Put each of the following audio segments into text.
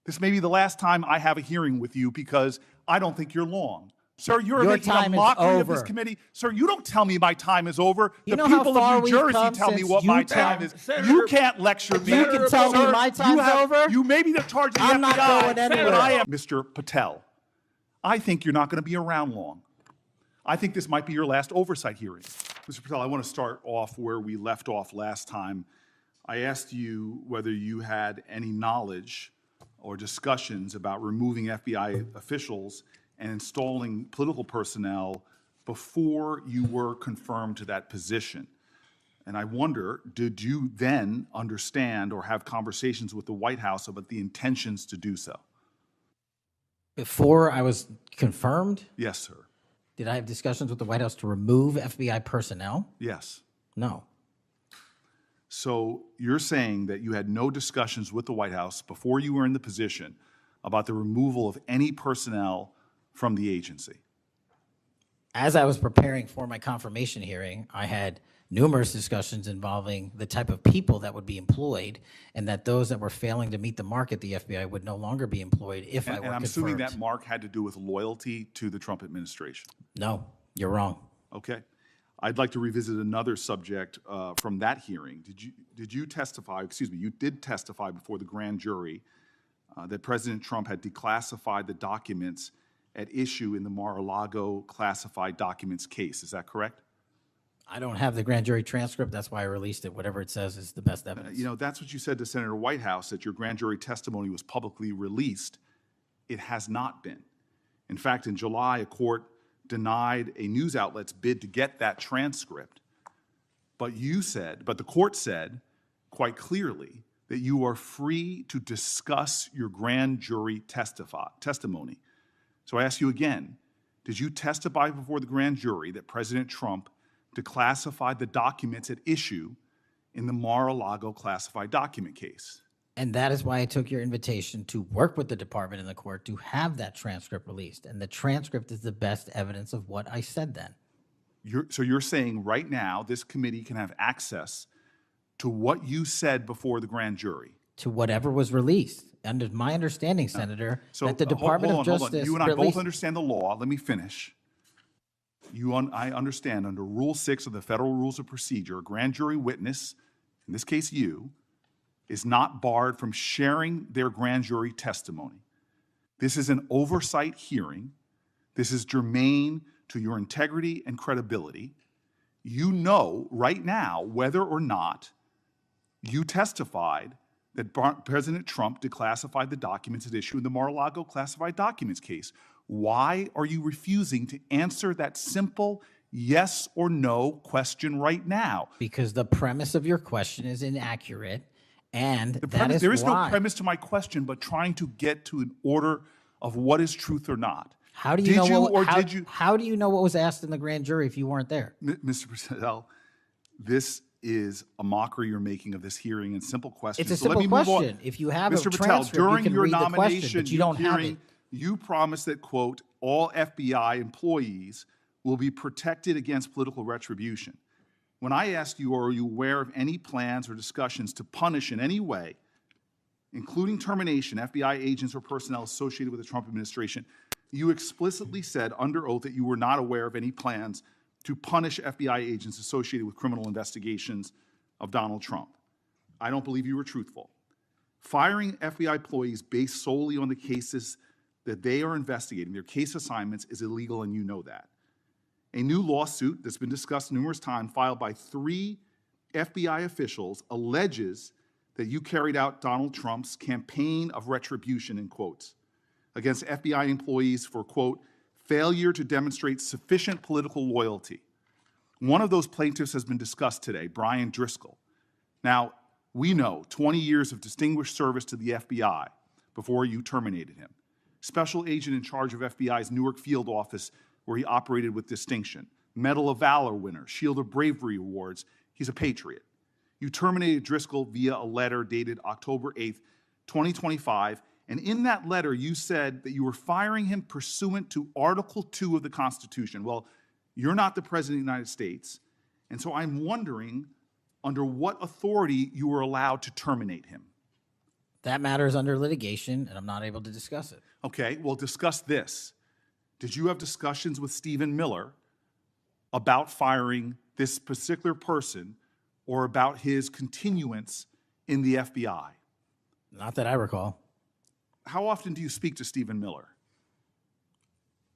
This may be the last time I have a hearing with you because I don't think you're long. Sir, you're making a mockery of this committee. Sir, you don't tell me my time is over. The people of New Jersey tell me what my time is. You can't lecture me. You can tell me my time's over. You may be the charge of the FBI. I'm not going anywhere. But I am Mr. Patel. I think you're not going to be around long. I think this might be your last oversight hearing. Mr. Patel, I want to start off where we left off last time. I asked you whether you had any knowledge or discussions about removing FBI officials and installing political personnel before you were confirmed to that position. And I wonder, did you then understand or have conversations with the White House about the intentions to do so? Before I was confirmed? Yes, sir. Did I have discussions with the White House to remove FBI personnel? Yes. No. So you're saying that you had no discussions with the White House before you were in the position about the removal of any personnel from the agency? As I was preparing for my confirmation hearing, I had numerous discussions involving the type of people that would be employed, and that those that were failing to meet the mark at the FBI would no longer be employed if I were confirmed. And I'm assuming that mark had to do with loyalty to the Trump administration. No, you're wrong. Okay. I'd like to revisit another subject from that hearing. Did you testify, excuse me, you did testify before the grand jury that President Trump had declassified the documents at issue in the Mar-a-Lago classified documents case. Is that correct? I don't have the grand jury transcript. That's why I released it. Whatever it says is the best evidence. You know, that's what you said to Senator Whitehouse, that your grand jury testimony was publicly released. It has not been. In fact, in July, a court denied a news outlet's bid to get that transcript. But the court said quite clearly that you are free to discuss your grand jury testimony. So I ask you again, did you testify before the grand jury that President Trump declassified the documents at issue in the Mar-a-Lago classified document case? And that is why I took your invitation to work with the department and the court to have that transcript released. And the transcript is the best evidence of what I said then. So you're saying right now this committee can have access to what you said before the grand jury? To whatever was released. Under my understanding, Senator, that the Department of Justice You and I both understand the law. Let me finish. I understand under Rule 6 of the Federal Rules of Procedure, a grand jury witness, in this case you, is not barred from sharing their grand jury testimony. This is an oversight hearing. This is germane to your integrity and credibility. You know right now whether or not you testified that President Trump declassified the documents at issue in the Mar-a-Lago classified documents case. Why are you refusing to answer that simple yes or no question right now? Because the premise of your question is inaccurate, and there is no premise to my question, but trying to get to an order of what is truth or not. How do you How do you know what was asked in the grand jury if you weren't there? Mr. Patel, this is a mockery you're making of this hearing and simple questions. It's a simple question. If you have Mr. a transcript, during you can your read the question, nomination, but you don't have it. You promised that, quote, all FBI employees will be protected against political retribution. When I asked you, are you aware of any plans or discussions to punish in any way, including termination, FBI agents or personnel associated with the Trump administration, you explicitly said under oath that you were not aware of any plans to punish FBI agents associated with criminal investigations of Donald Trump. I don't believe you were truthful. Firing FBI employees based solely on the cases that they are investigating, their case assignments, is illegal, and you know that. A new lawsuit that's been discussed numerous times, filed by 3 FBI officials, alleges that you carried out Donald Trump's campaign of retribution, in quotes, against FBI employees for, quote, failure to demonstrate sufficient political loyalty. One of those plaintiffs has been discussed today, Brian Driscoll. Now, we know 20 years of distinguished service to the FBI before you terminated him. Special agent in charge of FBI's Newark field office, where he operated with distinction. Medal of Valor winner, Shield of Bravery awards. He's a patriot. You terminated Driscoll via a letter dated October 8th, 2025, and in that letter, you said that you were firing him pursuant to Article 2 of the Constitution. Well, you're not the President of the United States, and so I'm wondering under what authority you were allowed to terminate him. That matter is under litigation, and I'm not able to discuss it. Okay, well, discuss this. Did you have discussions with Stephen Miller about firing this particular person or about his continuance in the FBI? Not that I recall. How often do you speak to Stephen Miller?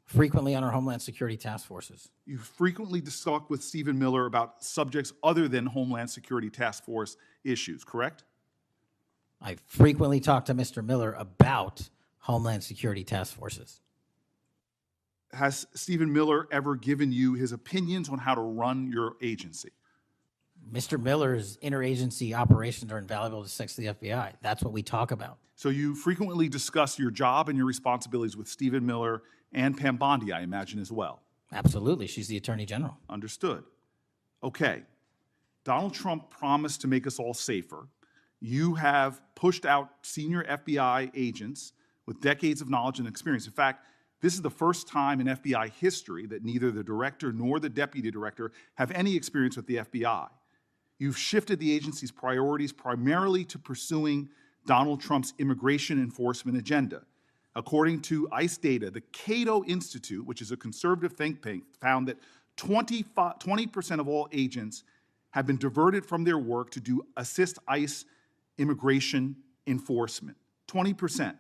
Frequently on our Homeland Security task forces. You frequently talk with Stephen Miller about subjects other than Homeland Security task force issues, correct? I frequently talk to Mr. Miller about Homeland Security task forces. Has Stephen Miller ever given you his opinions on how to run your agency? Mr. Miller's interagency operations are invaluable to the FBI. That's what we talk about. So you frequently discuss your job and your responsibilities with Stephen Miller and Pam Bondi, I imagine, as well. Absolutely. She's the Attorney General. Understood. Okay. Donald Trump promised to make us all safer. You have pushed out senior FBI agents with decades of knowledge and experience. In fact, this is the first time in FBI history that neither the director nor the deputy director have any experience with the FBI. You've shifted the agency's priorities primarily to pursuing Donald Trump's immigration enforcement agenda. According to ICE data, the Cato Institute, which is a conservative think tank, found that 20% of all agents have been diverted from their work to assist ICE immigration enforcement. 20%.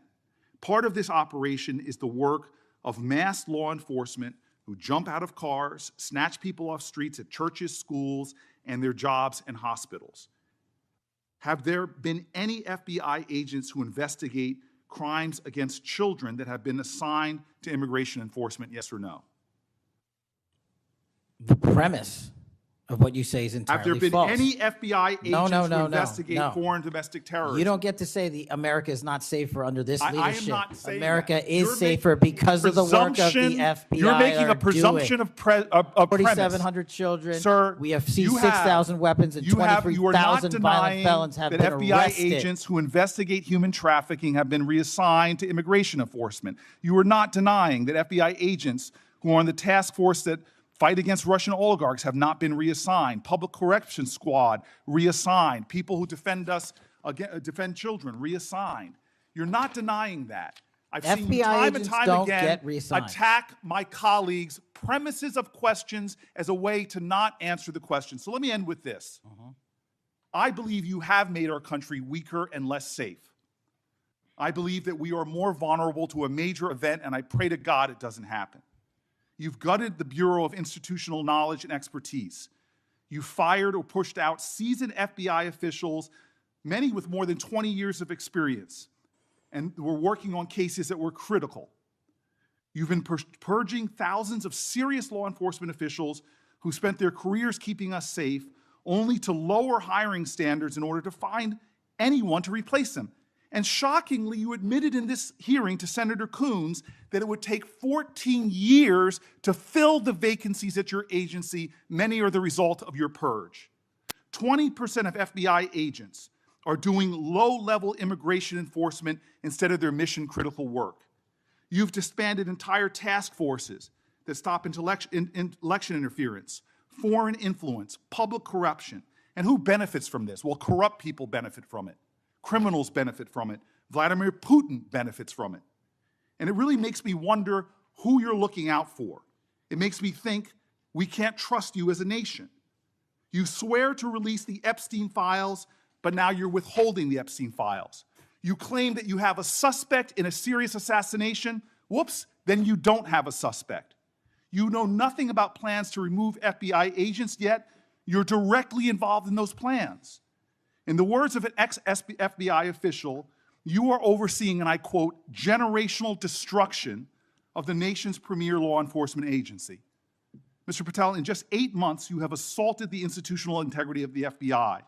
Part of this operation is the work of mass law enforcement who jump out of cars, snatch people off streets at churches, schools, and their jobs and hospitals. Have there been any FBI agents who investigate crimes against children that have been assigned to immigration enforcement, yes or no? The premise of what you say is entirely Have there been false. any FBI agents who investigate no. foreign domestic terrorism? You don't get to say America is not safer under this leadership. I am not saying America that. is You're safer because of the work of the FBI. You're making a presumption of premise. 4,700 children. Sir, we have seized 6,000 weapons and you are not 23,000 violent felons have that been FBI arrested. agents who investigate human trafficking have been reassigned to immigration enforcement. You are not denying that FBI agents who are on the task force that fight against Russian oligarchs have not been reassigned. Public Correction Squad reassigned. People who defend children reassigned. You're not denying that. I've seen you time and time again attack my colleagues' premises of questions as a way to not answer the question. So let me end with this. I believe you have made our country weaker and less safe. I believe that we are more vulnerable to a major event, and I pray to God it doesn't happen. You've gutted the Bureau of Institutional Knowledge and Expertise. You fired or pushed out seasoned FBI officials, many with more than 20 years of experience, and were working on cases that were critical. You've been purging thousands of serious law enforcement officials who spent their careers keeping us safe, only to lower hiring standards in order to find anyone to replace them. And shockingly, you admitted in this hearing to Senator Coons that it would take 14 years to fill the vacancies at your agency. Many are the result of your purge. 20% of FBI agents are doing low-level immigration enforcement instead of their mission-critical work. You've disbanded entire task forces that stop election interference, foreign influence, public corruption. And who benefits from this? Well, corrupt people benefit from it. Criminals benefit from it. Vladimir Putin benefits from it. And it really makes me wonder who you're looking out for. It makes me think we can't trust you as a nation. You swear to release the Epstein files, but now you're withholding the Epstein files. You claim that you have a suspect in a serious assassination. Whoops, then you don't have a suspect. You know nothing about plans to remove FBI agents, yet you're directly involved in those plans. In the words of an ex-FBI official, you are overseeing, and I quote, generational destruction of the nation's premier law enforcement agency. Mr. Patel, in just 8 months, you have assaulted the institutional integrity of the FBI.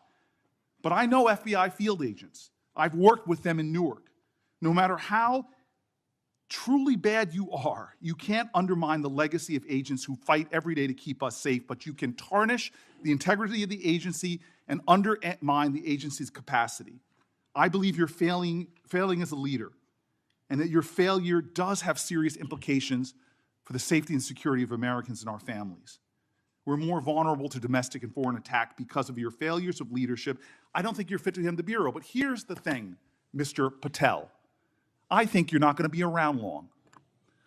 But I know FBI field agents. I've worked with them in Newark. No matter how truly bad you are, you can't undermine the legacy of agents who fight every day to keep us safe, but you can tarnish the integrity of the agency and undermine the agency's capacity. I believe you're failing as a leader, and that your failure does have serious implications for the safety and security of Americans and our families. We're more vulnerable to domestic and foreign attack because of your failures of leadership. I don't think you're fit to hand the Bureau, but here's the thing, Mr. Patel, I think you're not going to be around long.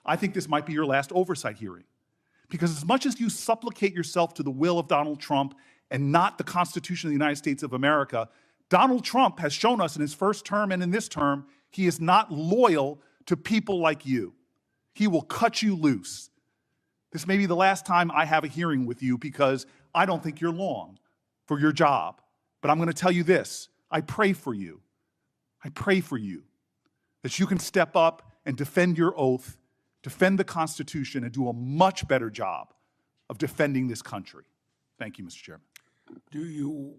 I think this might be your last oversight hearing. Because as much as you supplicate yourself to the will of Donald Trump and not the Constitution of the United States of America, Donald Trump has shown us in his first term and in this term, he is not loyal to people like you. He will cut you loose. This may be the last time I have a hearing with you because I don't think you're long for your job. But I'm going to tell you this. I pray for you. I pray for you that you can step up and defend your oath, defend the Constitution, and do a much better job of defending this country. Thank you, Mr. Chairman. Do you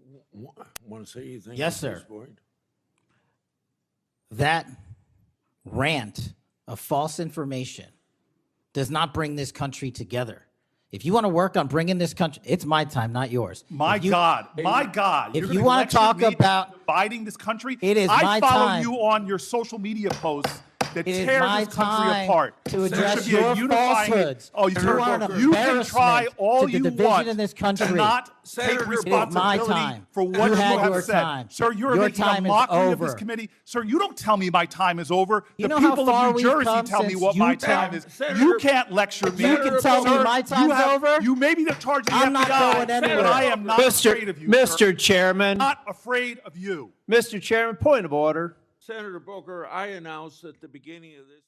want to say anything? Yes, at this sir. point? That rant of false information does not bring this country together. If you want to work on bringing this country, it's my time, not yours. My God. If You're you gonna want to lecture talk me about dividing this country, it is I my follow time. you on your social media posts that It is tears my this country time apart. to There address should be a your unifying- falsehoods. Oh, You are an you can try embarrassment all to the you division want in this to country. not Senator take Booker, responsibility it is my time. for what You you had have your said. time. Sir, you're Your making time a is mockery of this over. committee. Sir, you don't tell me my time is over. You The know how people far of New we've Jersey come tell me since what you my tell- time is. Senator- You can't lecture me. You can tell me Sir, my you time's have- over? You may be the charge of the I'm not FBI, going anywhere. but I am not afraid of you, sir. Mr. Chairman, Not afraid of you. Mr. Chairman, point of order. Senator Booker, I announced at the beginning of this